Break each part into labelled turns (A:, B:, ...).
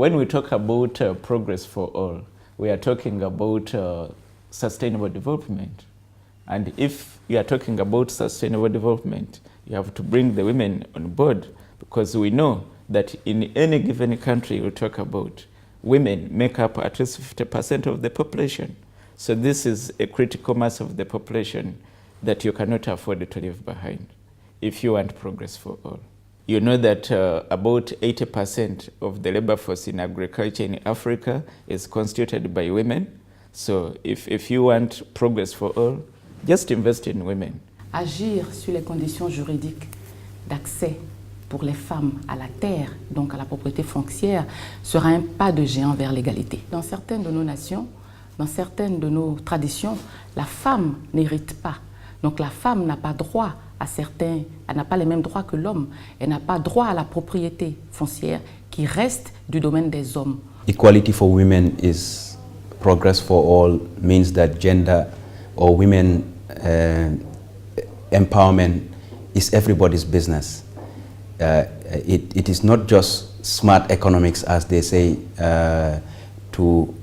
A: when we talk about progress for all, we are talking about sustainable development. And if you are talking about sustainable development, you have to bring the women on board, because we know that in any given country we talk about, women make up at least 50% of the population. So this is a critical mass of the population that you cannot afford to leave behind if you want progress for all. You know that about 80% of the labor force in agriculture in Africa is constituted by women. So if you want progress for all, just invest in women.
B: Agir sur les conditions juridiques d'accès pour les femmes à la terre, donc à la propriété foncière, sera un pas de géant vers l'égalité. Dans certaines de nos nations, dans certaines de nos traditions, la femme n'hérite pas. Donc la femme n'a pas droit à certains, elle n'a pas les mêmes droits que l'homme. Elle n'a pas droit à la propriété foncière qui reste du domaine des hommes.
C: Equality for women is progress for all, means that gender or women empowerment is everybody's business. It is not just smart economics, as they say, to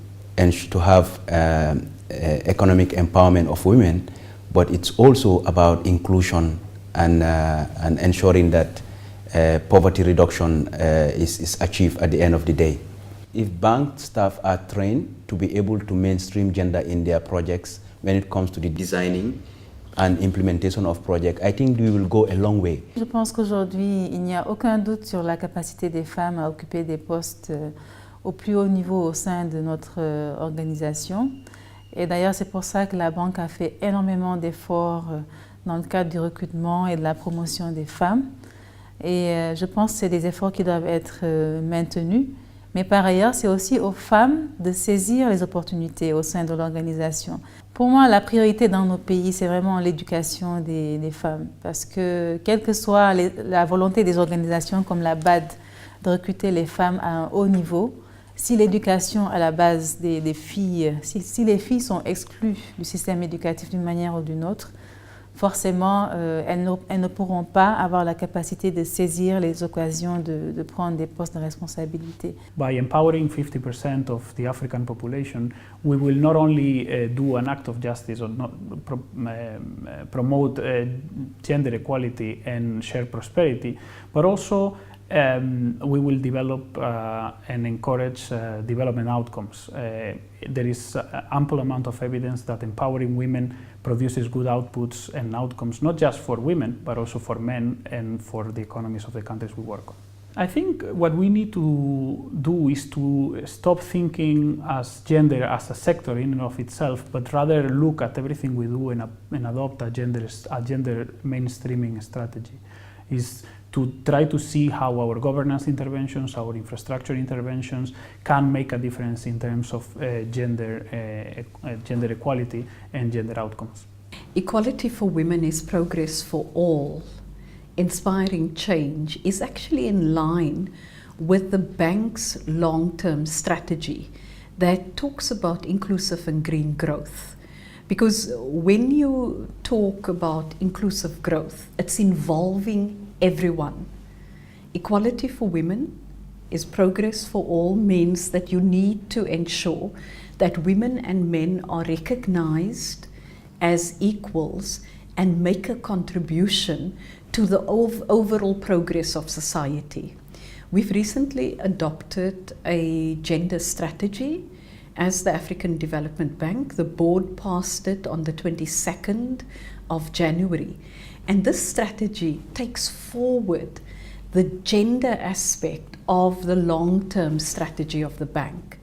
C: have economic empowerment of women, but it's also about inclusion and ensuring that poverty reduction is achieved at the end of the day. If bank staff are trained to be able to mainstream gender in their projects when it comes to the designing and implementation of projects, I think we will go a long way.
D: Je pense qu'aujourd'hui, il n'y a aucun doute sur la capacité des femmes à occuper des postes au plus haut niveau au sein de notre organisation. Et d'ailleurs, c'est pour ça que la banque a fait énormément d'efforts dans le cadre du recrutement et de la promotion des femmes. Et je pense que c'est des efforts qui doivent être maintenus. Mais par ailleurs, c'est aussi aux femmes de saisir les opportunités au sein de l'organisation. Pour moi, la priorité dans nos pays, c'est vraiment l'éducation des femmes. Parce que, quelle que soit la volonté des organisations comme la BAD de recruter les femmes à un haut niveau, si l'éducation à la base des filles, si les filles sont exclues du système éducatif d'une manière ou d'une autre, forcément, elles ne pourront pas avoir la capacité de saisir les occasions de prendre des postes de responsabilité.
E: By empowering 50% of the African population, we will not only do an act of justice or not promote gender equality and shared prosperity, but also we will develop and encourage development outcomes. There is ample amount of evidence that empowering women produces good outputs and outcomes, not just for women, but also for men and for the economies of the countries we work on. I think what we need to do is to stop thinking as gender as a sector in and of itself, but rather look at everything we do and adopt a gender mainstreaming strategy. Is to try to see how our governance interventions, our infrastructure interventions can make a difference in terms of gender equality and gender outcomes.
F: Equality for women is progress for all. Inspiring change is actually in line with the bank's long-term strategy that talks about inclusive and green growth. Because when you talk about inclusive growth, it's involving everyone. Equality for women is progress for all means that you need to ensure that women and men are recognized as equals and make a contribution to the overall progress of society. We've recently adopted a gender strategy as the African Development Bank. The board passed it on the 22nd of January. And this strategy takes forward the gender aspect of the long-term strategy of the bank.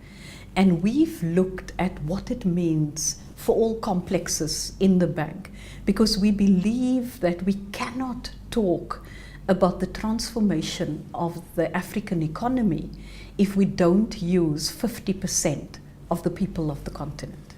F: And we've looked at what it means for all complexes in the bank, because we believe that we cannot talk about the transformation of the African economy if we don't use 50% of the people of the continent.